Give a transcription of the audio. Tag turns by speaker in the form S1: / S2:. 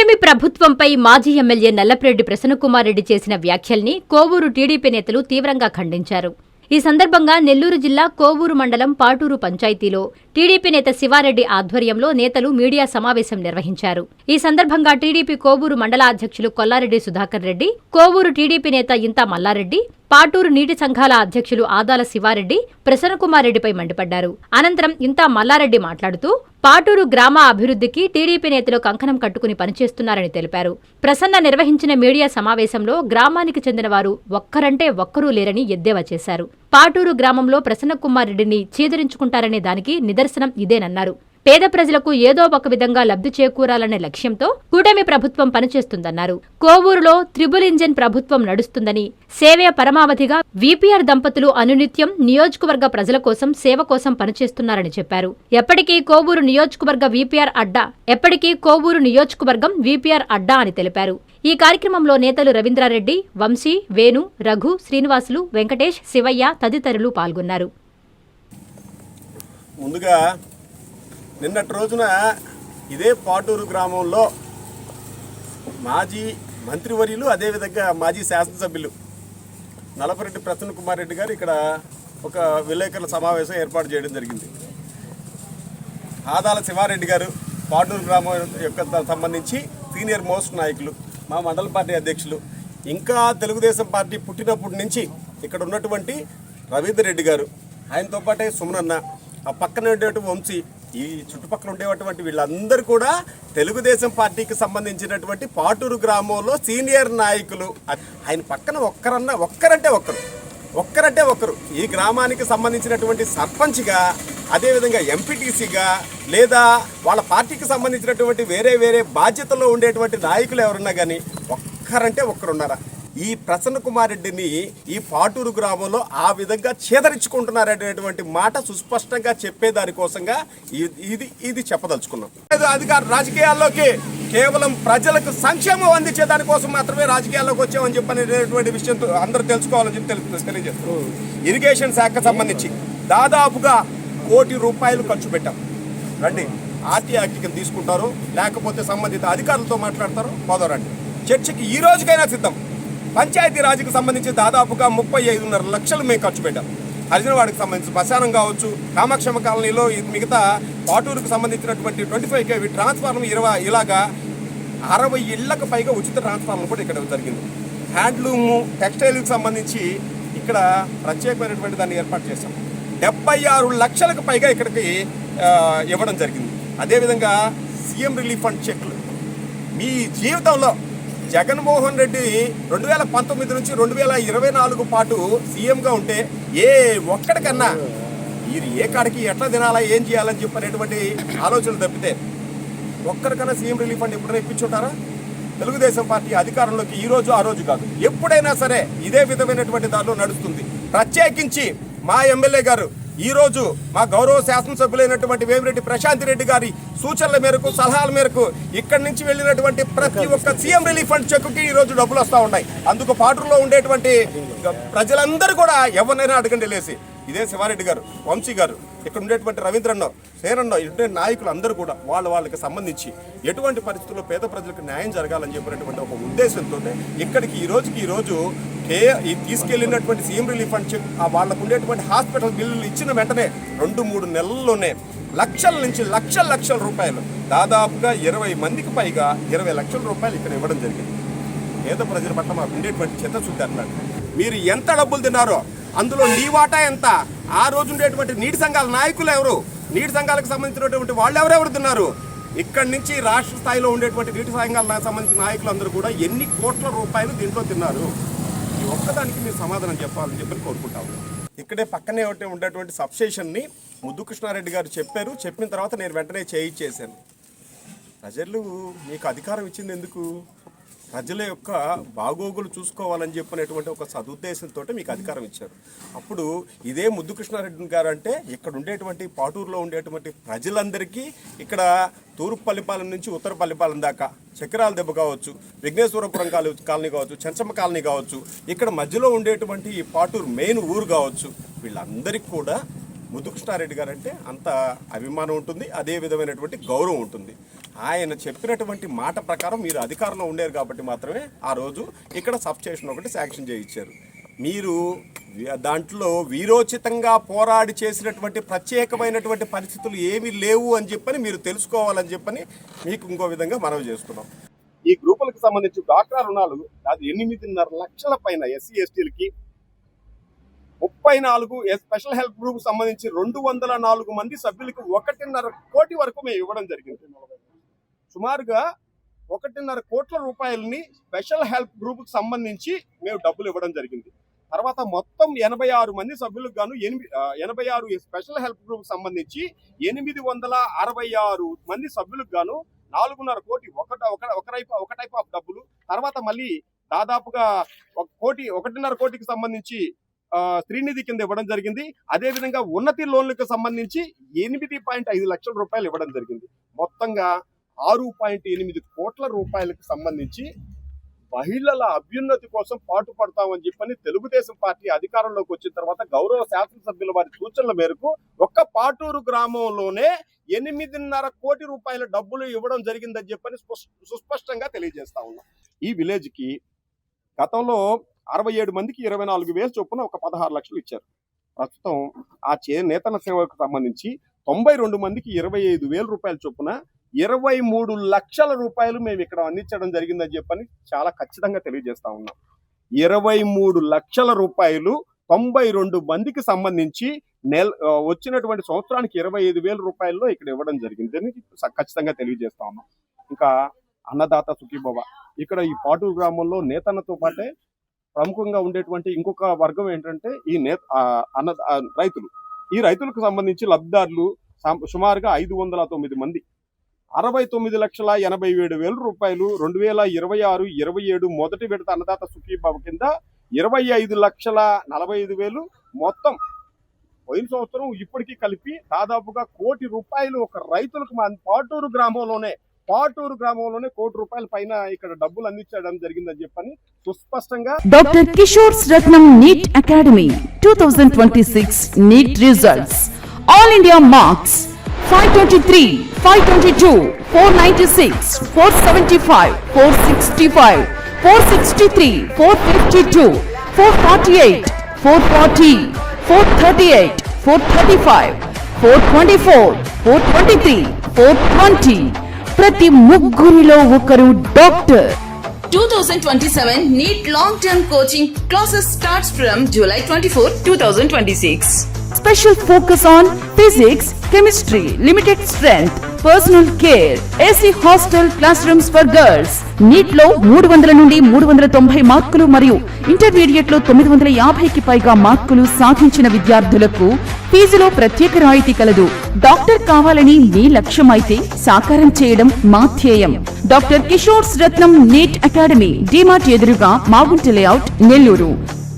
S1: కూటమి ప్రభుత్వంపై మాజీ ఎమ్మెల్యే నల్లపురెడ్డి ప్రసన్నకుమార్ రెడ్డి చేసిన వ్యాఖ్యల్ని కోవూరు టీడీపీ నేతలు తీవ్రంగా ఖండించారు. ఈ సందర్భంగా నెల్లూరు జిల్లా కోవూరు మండలం పాటూరు పంచాయతీలో టీడీపీ నేత శివారెడ్డి ఆధ్వర్యంలో నేతలు మీడియా సమావేశం నిర్వహించారు. ఈ సందర్భంగా టీడీపీ కోవూరు మండల అధ్యక్షులు కొల్లారెడ్డి సుధాకర్ రెడ్డి, కోవూరు టీడీపీ నేత ఇంతా మల్లారెడ్డి, పాటూరు నీటి సంఘాల అధ్యక్షులు ఆదాల శివారెడ్డి ప్రసన్నకుమార్ రెడ్డిపై మండిపడ్డారు. అనంతరం ఇంతా మల్లారెడ్డి మాట్లాడుతూ పాటూరు గ్రామ అభివృద్ధికి టీడీపీ నేతలు కంకణం కట్టుకుని పనిచేస్తున్నారని తెలిపారు. ప్రసన్న నిర్వహించిన మీడియా సమావేశంలో గ్రామానికి చెందిన వారు ఒక్కరంటే ఒక్కరూ లేరని ఎద్దేవా చేశారు. పాటూరు గ్రామంలో ప్రసన్నకుమార్ రెడ్డిని చీదరించుకుంటారనే దానికి నిదర్శనం ఇదేనన్నారు. పేద ప్రజలకు ఏదో ఒక విధంగా లబ్ధి చేకూరాలనే లక్ష్యంతో కూటమి ప్రభుత్వం పనిచేస్తుందన్నారు. కోవూరులో త్రిబుల్ ఇంజన్ ప్రభుత్వం నడుస్తుందని, సేవే పరమావధిగా వీపీఆర్ దంపతులు అనునిత్యం నియోజకవర్గ ప్రజల కోసం సేవ కోసం పనిచేస్తున్నారని చెప్పారు. ఎప్పటికీ కోవూరు నియోజకవర్గ వీపీఆర్ అడ్డా, ఎప్పటికీ కోవూరు నియోజకవర్గం వీపీఆర్ అడ్డా అని తెలిపారు. ఈ కార్యక్రమంలో నేతలు రవీంద్రారెడ్డి, వంశీ, వేణు, రఘు, శ్రీనివాసులు, వెంకటేష్, శివయ్య తదితరులు పాల్గొన్నారు.
S2: నిన్నటి రోజున ఇదే పాటూరు గ్రామంలో మాజీ మంత్రివర్యులు అదేవిధంగా మాజీ శాసనసభ్యులు నల్లపురెడ్డి ప్రసన్నకుమార్ రెడ్డి గారు ఇక్కడ ఒక విలేకరుల సమావేశం ఏర్పాటు చేయడం జరిగింది. ఆదాల శివారెడ్డి గారు పాటూరు గ్రామం యొక్క సంబంధించి సీనియర్ మోస్ట్ నాయకులు, మా మండల పార్టీ అధ్యక్షులు, ఇంకా తెలుగుదేశం పార్టీ పుట్టినప్పటి నుంచి ఇక్కడ ఉన్నటువంటి రవీందర్ రెడ్డి గారు, ఆయనతో పాటే సుమనన్న, ఆ పక్కన ఉండేటువంటి వంశీ, ఈ చుట్టుపక్కల ఉండేటువంటి వీళ్ళందరూ కూడా తెలుగుదేశం పార్టీకి సంబంధించినటువంటి పాటూరు గ్రామంలో సీనియర్ నాయకులు. ఆయన పక్కన ఒక్కరంటే ఒక్కరు ఈ గ్రామానికి సంబంధించినటువంటి సర్పంచ్గా, అదేవిధంగా ఎంపీటీసీగా, లేదా వాళ్ళ పార్టీకి సంబంధించినటువంటి వేరే బాధ్యతల్లో ఉండేటువంటి నాయకులు ఎవరున్నా కానీ ఒక్కరంటే ఒక్కరున్నారా? ఈ ప్రసన్నకుమార్ రెడ్డిని ఈ పాటూరు గ్రామంలో ఆ విధంగా ఛేదరించుకుంటున్నారనేటువంటి మాట సుస్పష్టంగా చెప్పేదానికోసంగా ఇది చెప్పదలుచుకున్నాం. అధికార రాజకీయాల్లోకి కేవలం ప్రజలకు సంక్షేమం అందించే దానికోసం మాత్రమే రాజకీయాల్లోకి వచ్చామని చెప్పనేటువంటి విషయం అందరూ తెలుసుకోవాలని చెప్పి తెలియజేస్తున్నాం. ఇరిగేషన్ శాఖకు సంబంధించి దాదాపుగా ₹1 కోటి ఖర్చు పెట్టాం. రండి, ఆర్టీఐకి తీసుకుంటారు, లేకపోతే సంబంధిత అధికారులతో మాట్లాడతారు, పోదారండి. చర్చకి ఈ రోజుకైనా సిద్ధం. పంచాయతీ రాజుకి సంబంధించి దాదాపుగా 35.5 లక్షలు మేము ఖర్చు పెట్టాం. హరిజనవాడికి సంబంధించి శ్మశానం కావచ్చు, కామాక్షమ్మ కాలనీలో మిగతా పాటూరుకు సంబంధించినటువంటి 25 kV ట్రాన్స్ఫార్మర్ 20 ఇలాగా 60 ఇళ్లకు పైగా ఉచిత ట్రాన్స్ఫార్మర్ కూడా ఇక్కడ జరిగింది. హ్యాండ్లూము, టెక్స్టైల్కి సంబంధించి ఇక్కడ ప్రత్యేకమైనటువంటి దాన్ని ఏర్పాటు చేశాం. 76 లక్షలకు పైగా ఇక్కడికి ఇవ్వడం జరిగింది. అదేవిధంగా సీఎం రిలీఫ్ ఫండ్ చెక్లు. మీ జీవితంలో జగన్మోహన్ రెడ్డి 2019 నుంచి 2024 పాటు సీఎంగా ఉంటే ఏ ఒక్కడికన్నా ఇది ఏ కాడికి ఎట్లా తినాలా, ఏం చేయాలని చెప్పనేటువంటి ఆలోచనలు తప్పితే ఒక్కడికన్నా సీఎం రిలీఫ్ ఫండ్ ఎప్పుడైనా ఇప్పించుంటారా? తెలుగుదేశం పార్టీ అధికారంలోకి ఈ రోజు ఆ రోజు కాదు, ఎప్పుడైనా సరే ఇదే విధమైనటువంటి దానిలో నడుస్తుంది. ప్రత్యేకించి మా ఎమ్మెల్యే గారు ఈరోజు మా గౌరవ శాసనసభ్యులైనటువంటి వేమిరెడ్డి ప్రశాంత్ రెడ్డి గారి సూచనల మేరకు, సలహాల మేరకు ఇక్కడి నుంచి వెళ్ళినటువంటి ప్రతి ఒక్క సీఎం రిలీఫ్ ఫండ్ చెక్కుకి ఈరోజు డబ్బులు వస్తూ ఉన్నాయి. అందుకు పాటూరులో ఉండేటువంటి ప్రజలందరూ కూడా ఎవరినైనా అడగండి లేసి, ఇదే శివారెడ్డి గారు, వంశీ గారు, ఇక్కడ ఉండేటువంటి రవీంద్రన్న, సేనన్న, ఇటువంటి నాయకులు అందరూ కూడా వాళ్ళకి సంబంధించి ఎటువంటి పరిస్థితుల్లో పేద ప్రజలకు న్యాయం జరగాలని చెప్పినటువంటి ఒక ఉద్దేశంతో ఇక్కడికి ఈ రోజు తీసుకెళ్లినటువంటి సీఎం రిలీఫ్ ఫండ్ చెక్ వాళ్ళకు ఉండేటువంటి హాస్పిటల్ బిల్లులు ఇచ్చిన వెంటనే 2-3 నెలల్లోనే లక్షల నుంచి లక్షల రూపాయలు, దాదాపుగా 20 మందికి పైగా 20 లక్షల రూపాయలు ఇక్కడ ఇవ్వడం జరిగింది. పేద ప్రజల పట్ల మాకు ఉండేటువంటి చిత్తశుద్ధి అన్నాడు. మీరు ఎంత డబ్బులు తిన్నారో అందులో నీ వాటా ఎంత? ఆ రోజు ఉండేటువంటి నీటి సంఘాల నాయకులు ఎవరు? నీటి సంఘాలకు సంబంధించినటువంటి వాళ్ళు ఎవరెవరు తిన్నారు? ఇక్కడి నుంచి రాష్ట్ర స్థాయిలో ఉండేటువంటి నీటి సంఘాలకు సంబంధించిన నాయకులు అందరూ కూడా ఎన్ని కోట్ల రూపాయలు దీంట్లో తిన్నారు? ఈ ఒక్కదానికి మీరు సమాధానం చెప్పాలని చెప్పి కోరుకుంటాము. ఇక్కడే పక్కనే ఉండేటువంటి సబ్స్టేషన్ని ముద్దుకృష్ణారెడ్డి గారు చెప్పారు. చెప్పిన తర్వాత నేను వెంటనే చేయించేశాను. ప్రజలు మీకు అధికారం ఇచ్చింది ఎందుకు? ప్రజల యొక్క బాగోగులు చూసుకోవాలని చెప్పినటువంటి ఒక సదుద్దేశంతో మీకు అధికారం ఇచ్చారు. అప్పుడు ఇదే ముద్దుకృష్ణారెడ్డి గారు అంటే ఇక్కడ ఉండేటువంటి పాటూరులో ఉండేటువంటి ప్రజలందరికీ, ఇక్కడ తూర్పు పల్లిపాలెం నుంచి ఉత్తర పల్లిపాలెం దాకా, చక్రాల దెబ్బ కావచ్చు, విఘ్నేశ్వరపురం కాలనీ కావచ్చు, చెంచమ్మ కాలనీ కావచ్చు, ఇక్కడ మధ్యలో ఉండేటువంటి ఈ పాటూరు మెయిన్ ఊరు కావచ్చు, వీళ్ళందరికీ కూడా ముద్దుకృష్ణారెడ్డి గారు అంటే అంత అభిమానం ఉంటుంది, అదే విధమైనటువంటి గౌరవం ఉంటుంది. ఆయన చెప్పినటువంటి మాట ప్రకారం మీరు అధికారంలో ఉండేరు కాబట్టి మాత్రమే ఆ రోజు ఇక్కడ సబ్ స్టేషన్ ఒకటి శాంక్షన్ చేయించారు. మీరు దాంట్లో వీరోచితంగా పోరాడి చేసినటువంటి ప్రత్యేకమైనటువంటి పరిస్థితులు ఏమీ లేవు అని చెప్పని మీరు తెలుసుకోవాలని చెప్పని మీకు ఇంకో విధంగా మనవి చేస్తున్నాం. ఈ గ్రూపులకు సంబంధించి డాక్రా రుణాలు అది 8.5 లక్షల పైన ఎస్సీ ఎస్టీలకి, 34 స్పెషల్ హెల్ప్ గ్రూప్ సంబంధించి 204 మంది సభ్యులకు 1.5 కోటి వరకు మేము ఇవ్వడం జరిగింది. సుమారుగా 1.5 కోట్ల రూపాయలని స్పెషల్ హెల్ప్ గ్రూప్ కు సంబంధించి మేము డబ్బులు ఇవ్వడం జరిగింది. తర్వాత మొత్తం 86 మంది సభ్యులకు గాను 86 స్పెషల్ హెల్ప్ గ్రూప్ సంబంధించి 866 మంది సభ్యులకు గాను 4.5 కోటి ఒక టైప్ ఆఫ్ డబ్బులు, తర్వాత మళ్ళీ దాదాపుగా 1.5 కోటికి సంబంధించి శ్రీనిధి కింద ఇవ్వడం జరిగింది. అదేవిధంగా ఉన్నతి లోన్లకు సంబంధించి 8.5 లక్షల రూపాయలు ఇవ్వడం జరిగింది. మొత్తంగా 6.8 కోట్ల రూపాయలకు సంబంధించి మహిళల అభ్యున్నతి కోసం పాటుపడతామని చెప్పని తెలుగుదేశం పార్టీ అధికారంలోకి వచ్చిన తర్వాత గౌరవ శాసనసభ్యుల వారి సూచనల మేరకు ఒక్క పాటూరు గ్రామంలోనే 8.5 కోటి రూపాయల డబ్బులు ఇవ్వడం జరిగిందని చెప్పని సుస్పష్టంగా తెలియజేస్తా ఉన్నాం. ఈ విలేజ్ కి గతంలో 67 మందికి 24,000 చొప్పున ఒక 16 లక్షలు ఇచ్చారు. ప్రస్తుతం ఆ నేతన సేవకు సంబంధించి 92 మందికి 25,000 రూపాయల చొప్పున 23 లక్షల రూపాయలు మేము ఇక్కడ అందించడం జరిగిందని చెప్పని చాలా ఖచ్చితంగా తెలియజేస్తా ఉన్నాం. 23 లక్షల రూపాయలు 92 మందికి సంబంధించి వచ్చినటువంటి సంవత్సరానికి 25,000 రూపాయల్లో ఇక్కడ ఇవ్వడం జరిగిందని ఖచ్చితంగా తెలియజేస్తా ఉన్నాం. ఇంకా అన్నదాత సుఖీభవ, ఇక్కడ ఈ పాటూరు గ్రామంలో నేతన్నతో పాటే ప్రముఖంగా ఉండేటువంటి ఇంకొక వర్గం ఏంటంటే ఈ రైతులు. ఈ రైతులకు సంబంధించి లబ్ధిదారులు సుమారుగా 509 మంది, 69,87,000 రూపాయలు 2026-27 మొదటి విడత అన్నదాత సుఖీభావ కింద 25,45,000 మొత్తం పోయిన సంవత్సరం ఇప్పటికీ కలిపి దాదాపుగా 1 కోటి రూపాయలు ఒక రైతులకు పాటూరు గ్రామంలోనే 1 కోటి రూపాయల పైన ఇక్కడ డబ్బులు అందించడం జరిగిందని చెప్పని సుస్పష్టంగా.
S3: Doctor Kishore Ratnam NEET academy 2026 NEET results all India marks 523, 522, 496, 475, 465, 463, 452, 448, 440, 438, 435, 424, 423, 420. ప్రతి ముగ్గురిలో ఒకరు doctor.
S4: 2027 NEET long-term coaching classes starts from July 24, 2026.
S3: Special focus on physics, chemistry, limited strength, personal care, AC hostel classrooms for girls. NEET లో 300 నుండి 390 మార్కులు మరియు intermediate లో 950కి పైగా మార్కులు సాధించిన విద్యార్థులకు ఫీజులో ప్రత్యేక రాయితీ కలదు. డాక్టర్ కావాలని మీ లక్ష్యమైతే సాకారం చేయడం మా ధ్యేయం. Doctor Kishore Ratnam NEET academy, DMart ఎదురుగా మాగుంట లేఅవుట్, నెల్లూరు.